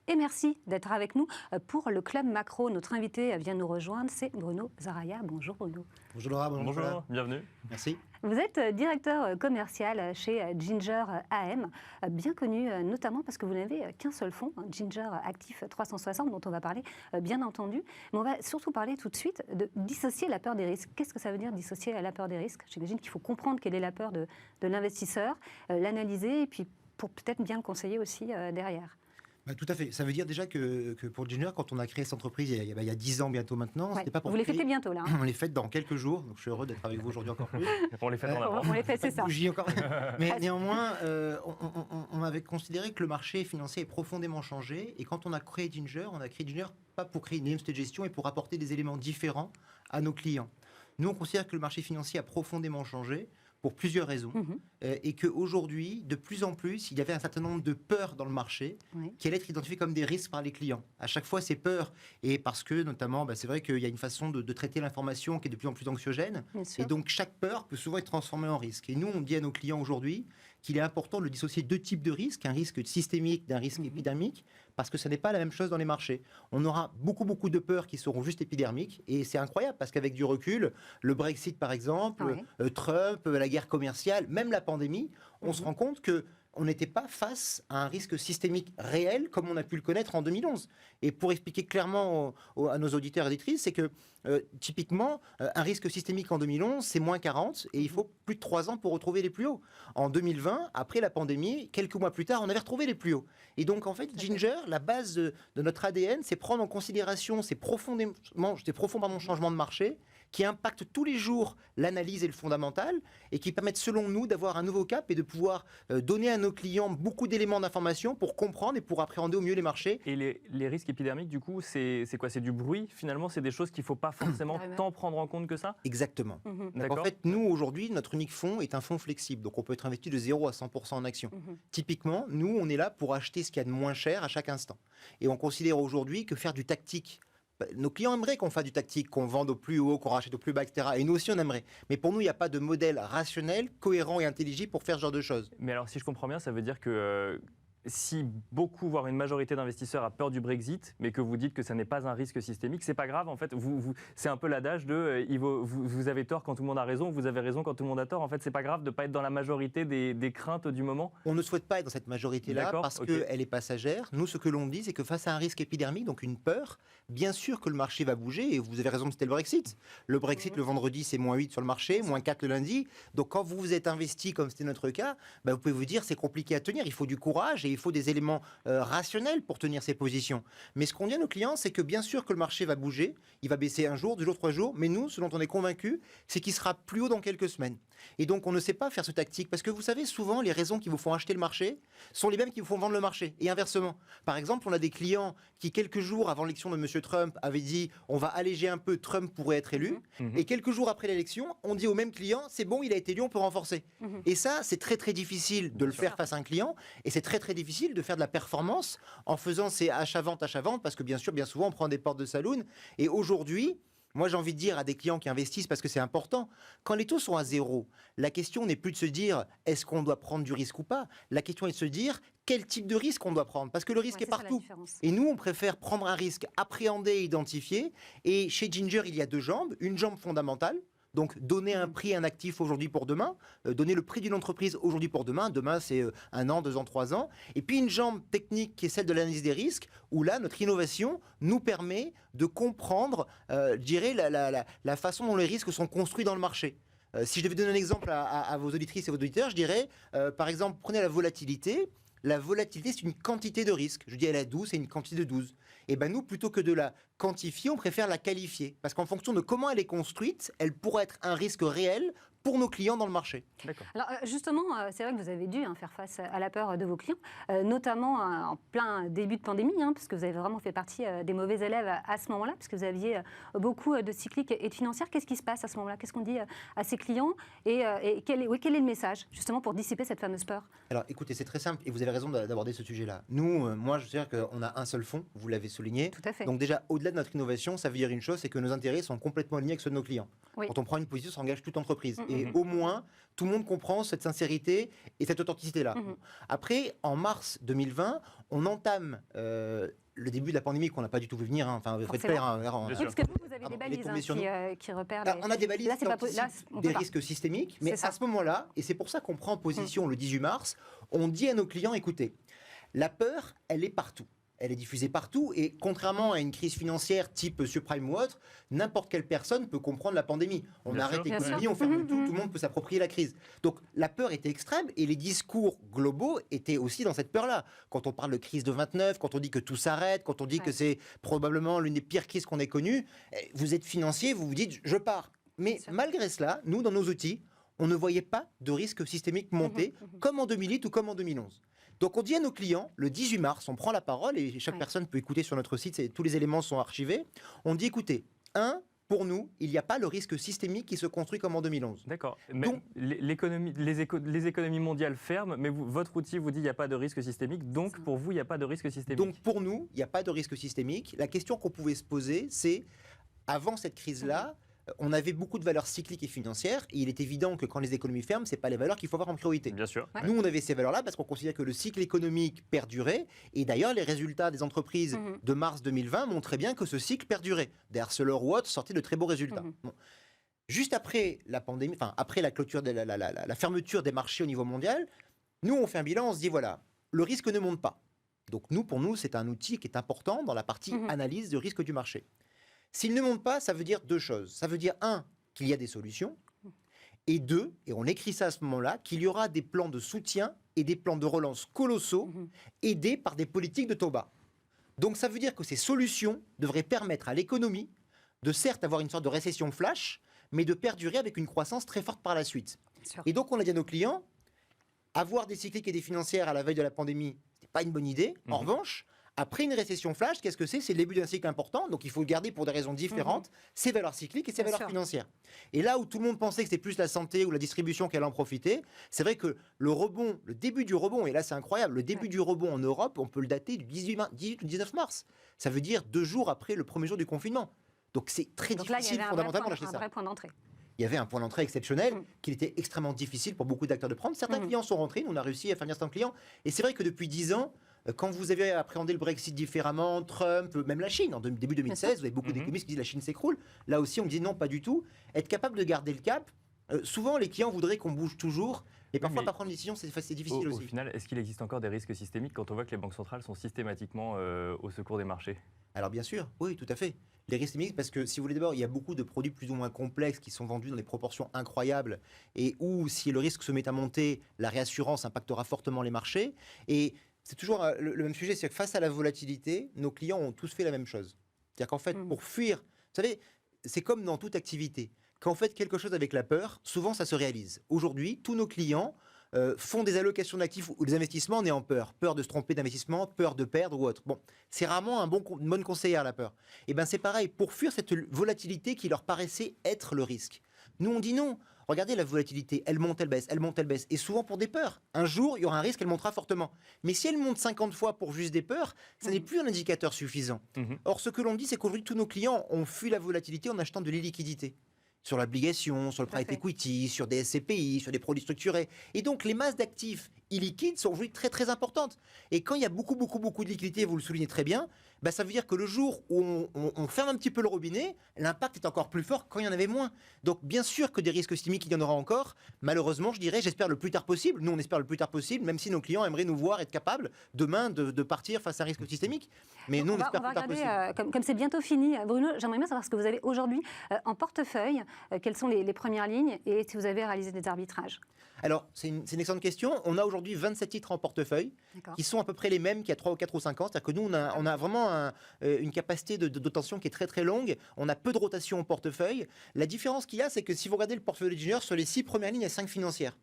et merci d'être avec nous pour le Club Macro. Notre invité vient nous rejoindre, c'est Bruno Zaraya. Bonjour Bruno. Bonjour Laura, bonjour, bienvenue. Merci. Vous êtes directeur commercial chez Ginger AM, bien connu notamment parce que vous n'avez qu'un seul fonds, Ginger Actif 360, dont on va parler bien entendu. Mais on va surtout parler tout de suite de dissocier la peur des risques. Qu'est-ce que ça veut dire dissocier la peur des risques? J'imagine qu'il faut comprendre quelle est la peur de l'investisseur, l'analyser et puis pour peut-être bien le conseiller aussi derrière. Tout à fait. Ça veut dire déjà que pour Ginger, quand on a créé cette entreprise il y a 10 ans bientôt maintenant, c'était pas pour vous les fêtez bientôt là. On les fête dans quelques jours, donc je suis heureux d'être avec vous aujourd'hui encore plus. On les fête en avance. On les fête, c'est ça. Encore. Mais néanmoins, on avait considéré que le marché financier est profondément changé, et quand on a créé Ginger pas pour créer une industrie de gestion, et pour apporter des éléments différents à nos clients. Nous, on considère que le marché financier a profondément changé pour plusieurs raisons, et qu'aujourd'hui, de plus en plus, il y avait un certain nombre de peurs dans le marché qui allaient être identifiées comme des risques par les clients. À chaque fois, ces peurs, et parce que notamment, c'est vrai qu'il y a une façon de traiter l'information qui est de plus en plus anxiogène, et donc chaque peur peut souvent être transformée en risque. Et nous, on dit à nos clients aujourd'hui qu'il est important de dissocier deux types de risques, un risque systémique d'un risque épidermique, parce que ce n'est pas la même chose dans les marchés. On aura beaucoup de peurs qui seront juste épidermiques, et c'est incroyable, parce qu'avec du recul, le Brexit par exemple, Trump, la guerre commerciale, même la pandémie, on se rend compte que on n'était pas face à un risque systémique réel comme on a pu le connaître en 2011. Et pour expliquer clairement à nos auditeurs et auditrices, c'est que typiquement, un risque systémique en 2011, c'est moins 40 et il faut plus de 3 ans pour retrouver les plus hauts. En 2020, après la pandémie, quelques mois plus tard, on avait retrouvé les plus hauts. Et donc en fait, Ginger, la base de notre ADN, c'est prendre en considération ces profonds changements de marché qui impactent tous les jours l'analyse et le fondamental et qui permettent selon nous d'avoir un nouveau cap et de pouvoir donner à nos clients beaucoup d'éléments d'information pour comprendre et pour appréhender au mieux les marchés. Et les risques épidermiques, du coup, c'est quoi? C'est du bruit, finalement? C'est des choses qu'il ne faut pas forcément tant prendre en compte que ça? Exactement. En fait, nous, aujourd'hui, notre unique fonds est un fonds flexible. Donc, on peut être investi de 0 à 100% en actions. Typiquement, nous, on est là pour acheter ce qu'il y a de moins cher à chaque instant. Et on considère aujourd'hui que faire du tactique, nos clients aimeraient qu'on fasse du tactique, qu'on vende au plus haut, qu'on rachète au plus bas, etc. Et nous aussi, on aimerait. Mais pour nous, il n'y a pas de modèle rationnel, cohérent et intelligible pour faire ce genre de choses. Mais alors, si je comprends bien, ça veut dire que si beaucoup, voire une majorité d'investisseurs a peur du Brexit, mais que vous dites que ça n'est pas un risque systémique, c'est pas grave. En fait, c'est un peu l'adage de vous avez tort quand tout le monde a raison, vous avez raison quand tout le monde a tort. En fait, c'est pas grave de ne pas être dans la majorité des craintes du moment. On ne souhaite pas être dans cette majorité-là parce qu'elle est passagère. Nous, ce que l'on dit, c'est que face à un risque épidermique, donc une peur, bien sûr que le marché va bouger. Et vous avez raison, c'était le Brexit. Le Brexit, le vendredi, c'est moins 8 sur le marché, moins 4 le lundi. Donc, quand vous vous êtes investi, comme c'était notre cas, vous pouvez vous dire c'est compliqué à tenir. Il faut du courage et il faut des éléments rationnels pour tenir ces positions. Mais ce qu'on dit à nos clients, c'est que bien sûr que le marché va bouger, il va baisser un jour, 2 jours, 3 jours, mais nous, ce dont on est convaincus, c'est qu'il sera plus haut dans quelques semaines. Et donc, on ne sait pas faire ce tactique, parce que vous savez, souvent, les raisons qui vous font acheter le marché sont les mêmes qui vous font vendre le marché, et inversement. Par exemple, on a des clients qui, quelques jours avant l'élection de M. Trump, avaient dit « on va alléger un peu, Trump pourrait être élu », et quelques jours après l'élection, on dit au même client « c'est bon, il a été élu, on peut renforcer ». Et ça, c'est très très difficile de le faire face à un client, et c'est très très difficile de faire de la performance en faisant ces achat-vente, parce que bien sûr, bien souvent, on prend des portes de saloon. Et aujourd'hui, moi, j'ai envie de dire à des clients qui investissent, parce que c'est important, quand les taux sont à 0, la question n'est plus de se dire est-ce qu'on doit prendre du risque ou pas. La question est de se dire quel type de risque on doit prendre, parce que le risque est partout. Et nous, on préfère prendre un risque appréhendé et identifié. Et chez Ginger, il y a 2 jambes. Une jambe fondamentale. Donc, donner un prix à un actif aujourd'hui pour demain, donner le prix d'une entreprise aujourd'hui pour demain. Demain, c'est 1 an, 2 ans, 3 ans. Et puis, une jambe technique qui est celle de l'analyse des risques, où là, notre innovation nous permet de comprendre, je dirais, la façon dont les risques sont construits dans le marché. Si je devais donner un exemple à vos auditrices et vos auditeurs, je dirais, par exemple, prenez la volatilité. La volatilité, c'est une quantité de risque. Je dis elle est 12, c'est une quantité de 12. Et bien nous, plutôt que de la quantifier, on préfère la qualifier. Parce qu'en fonction de comment elle est construite, elle pourrait être un risque réel pour nos clients dans le marché. Alors justement, c'est vrai que vous avez dû faire face à la peur de vos clients, notamment en plein début de pandémie, parce que vous avez vraiment fait partie des mauvais élèves à ce moment-là, parce que vous aviez beaucoup de cycliques et de financières. Qu'est-ce qui se passe à ce moment-là? Qu'est-ce qu'on dit à ces clients et quel est le message, justement, pour dissiper cette fameuse peur? Alors écoutez, c'est très simple, et vous avez raison d'aborder ce sujet-là. Nous, moi, je veux dire qu'on a un seul fonds, vous l'avez souligné. Tout à fait. Donc déjà, au-delà de notre innovation, ça veut dire une chose, c'est que nos intérêts sont complètement alignés avec ceux de nos clients. Oui. Quand on prend une position, ça engage toute entreprise. Et au moins, tout le monde comprend cette sincérité et cette authenticité-là. Après, en mars 2020, on entame le début de la pandémie qu'on n'a pas du tout vu venir. Enfin, vous faites clair. Oui, parce que vous avez des balises qui repèrent. Alors, on a des balises des risques systémiques, mais à ce moment-là, et c'est pour ça qu'on prend position le 18 mars, on dit à nos clients, écoutez, la peur, elle est partout. Elle est diffusée partout et contrairement à une crise financière type subprime ou autre, n'importe quelle personne peut comprendre la pandémie. On arrête l'économie, on ferme tout le monde peut s'approprier la crise. Donc la peur était extrême et les discours globaux étaient aussi dans cette peur-là. Quand on parle de crise de 29, quand on dit que tout s'arrête, quand on dit que c'est probablement l'une des pires crises qu'on ait connues, vous êtes financier, vous vous dites je pars. Mais malgré cela, nous dans nos outils, on ne voyait pas de risque systémique monter comme en 2008 ou comme en 2011. Donc on dit à nos clients, le 18 mars, on prend la parole et chaque personne peut écouter sur notre site, tous les éléments sont archivés. On dit écoutez, pour nous, il n'y a pas le risque systémique qui se construit comme en 2011. D'accord. Donc, les économies mondiales ferment, mais votre outil vous dit qu'il n'y a pas de risque systémique. Donc, pour vous, il n'y a pas de risque systémique. Donc, pour nous, il n'y a pas de risque systémique. La question qu'on pouvait se poser, c'est, avant cette crise-là, on avait beaucoup de valeurs cycliques et financières, et il est évident que quand les économies ferment, ce n'est pas les valeurs qu'il faut avoir en priorité. Bien sûr. Nous, on avait ces valeurs-là parce qu'on considère que le cycle économique perdurait, et d'ailleurs, les résultats des entreprises de mars 2020 montraient bien que ce cycle perdurait. Des Arcelor ou autres sortaient de très beaux résultats. Bon. Juste après la pandémie, enfin après la clôture, la fermeture des marchés au niveau mondial, nous, on fait un bilan, on se dit, voilà, le risque ne monte pas. Donc pour nous, c'est un outil qui est important dans la partie analyse de risque du marché. S'il ne monte pas, ça veut dire deux choses. Ça veut dire, qu'il y a des solutions, et deux, et on écrit ça à ce moment-là, qu'il y aura des plans de soutien et des plans de relance colossaux aidés par des politiques de taux bas. Donc ça veut dire que ces solutions devraient permettre à l'économie de certes avoir une sorte de récession flash, mais de perdurer avec une croissance très forte par la suite. Et donc on a dit à nos clients, avoir des cycliques et des financières à la veille de la pandémie, ce n'est pas une bonne idée. En revanche, après une récession flash, qu'est-ce que c'est ? C'est le début d'un cycle important, donc il faut le garder pour des raisons différentes, ces valeurs cycliques et ces valeurs financières. Et là où tout le monde pensait que c'était plus la santé ou la distribution qui allait en profiter, c'est vrai que le début du rebond, et là c'est incroyable, le début du rebond en Europe, on peut le dater du 18 ou 19 mars. Ça veut dire 2 jours après le premier jour du confinement. Donc c'est très difficile fondamentalement d'acheter ça. Un vrai point d'entrée. Il y avait un point d'entrée exceptionnel qu'il était extrêmement difficile pour beaucoup d'acteurs de prendre. Certains clients sont rentrés, nous on a réussi à faire venir certains clients. Et c'est vrai que depuis 10 ans, quand vous avez appréhendé le Brexit différemment, Trump, même la Chine, en début 2016, vous avez beaucoup d'économistes qui disent la Chine s'écroule. Là aussi, on disait non, pas du tout. Être capable de garder le cap. Souvent, les clients voudraient qu'on bouge toujours. Et parfois, pas prendre une décision, c'est difficile aussi. Au final, est-ce qu'il existe encore des risques systémiques quand on voit que les banques centrales sont systématiquement au secours des marchés ? Alors bien sûr, oui, tout à fait. Les risques systémiques, parce que si vous voulez d'abord, il y a beaucoup de produits plus ou moins complexes qui sont vendus dans des proportions incroyables et où, si le risque se met à monter, la réassurance impactera fortement les marchés. Et c'est toujours le même sujet, c'est que face à la volatilité, nos clients ont tous fait la même chose. C'est-à-dire qu'en fait, pour fuir, vous savez, c'est comme dans toute activité. Quand on fait quelque chose avec la peur, souvent ça se réalise. Aujourd'hui, tous nos clients font des allocations d'actifs ou des investissements en ayant peur. Peur de se tromper d'investissement, peur de perdre ou autre. Bon, c'est rarement une bonne conseillère, la peur. Et bien c'est pareil, pour fuir cette volatilité qui leur paraissait être le risque. Nous on dit non. Regardez la volatilité, elle monte, elle baisse, elle monte, elle baisse. Et souvent pour des peurs. Un jour, il y aura un risque, elle montera fortement. Mais si elle monte 50 fois pour juste des peurs, ça n'est plus un indicateur suffisant. Or, ce que l'on dit, c'est qu'aujourd'hui, tous nos clients ont fui la volatilité en achetant de l'illiquidité. Sur l'obligation, sur le private equity, sur des SCPI, sur des produits structurés. Et donc, les masses d'actifs illiquides sont aujourd'hui très, très importantes. Et quand il y a beaucoup de liquidités, vous le soulignez très bien, bah, ça veut dire que le jour où on ferme un petit peu le robinet, l'impact est encore plus fort quand il y en avait moins. Donc, bien sûr que des risques systémiques, il y en aura encore. Malheureusement, je dirais, j'espère le plus tard possible. Nous, on espère le plus tard possible, même si nos clients aimeraient nous voir être capables, demain, de partir face à un risque systémique. Mais nous, on espère le plus tard possible. Comme c'est bientôt fini, Bruno, j'aimerais bien savoir ce que vous avez aujourd'hui en portefeuille. Quelles sont les premières lignes et si vous avez réalisé des arbitrages? Alors, c'est une excellente question. On a aujourd'hui 27 titres en portefeuille qui sont à peu près les mêmes qu'il y a 3 ou 4 ou 5 ans. C'est-à-dire que nous, on a vraiment une capacité de qui est très très longue. On a peu de rotation au portefeuille. La différence qu'il y a, c'est que si vous regardez le portefeuille d'ingénieur, sur les 6 premières lignes, il y a 5 financières.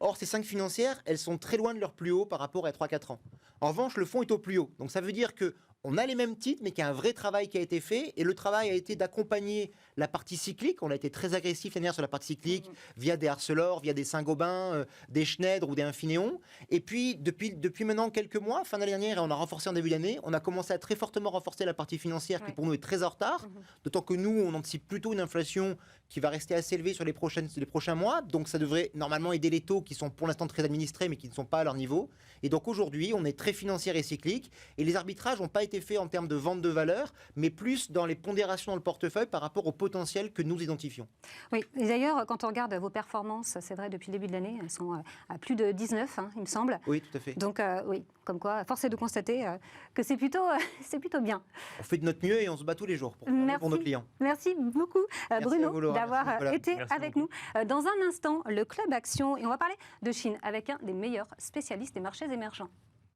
Or, ces 5 financières, elles sont très loin de leur plus haut par rapport à 3-4 ans. En revanche, le fonds est au plus haut. Donc, ça veut dire qu'on on a les mêmes titres, mais qu'il y a un vrai travail qui a été fait. Et le travail a été d'accompagner la partie cyclique. On a été très agressif l'année dernière sur la partie cyclique, via des Arcelor, via des Saint-Gobain, des Schneider ou des Infineon. Et puis, depuis maintenant quelques mois, fin d'année dernière, et on a renforcé en début d'année, on a commencé à très fortement renforcer la partie financière, qui pour nous est très en retard. D'autant que nous, on anticipe plutôt une inflation qui va rester assez élevée sur les prochains mois. Donc ça devrait normalement aider les taux qui sont pour l'instant très administrés, mais qui ne sont pas à leur niveau. Et donc aujourd'hui, on est très financière et cyclique. Et les arbitrages n'ont pas été faits en termes de vente de valeur, mais plus dans les pondérations dans le portefeuille par rapport au potentiel que nous identifions. Oui, et d'ailleurs, quand on regarde vos performances, c'est vrai, depuis le début de l'année, elles sont à plus de 19, il me semble. Oui, tout à fait. Donc oui, comme quoi, force est de constater que c'est plutôt bien. On fait de notre mieux et on se bat tous les jours pour nos clients. Merci beaucoup, Bruno, d'avoir été Merci avec beaucoup. nous. Dans un instant, le Club Action, et on va parler de Chine avec un des meilleurs spécialistes des marchés émergents.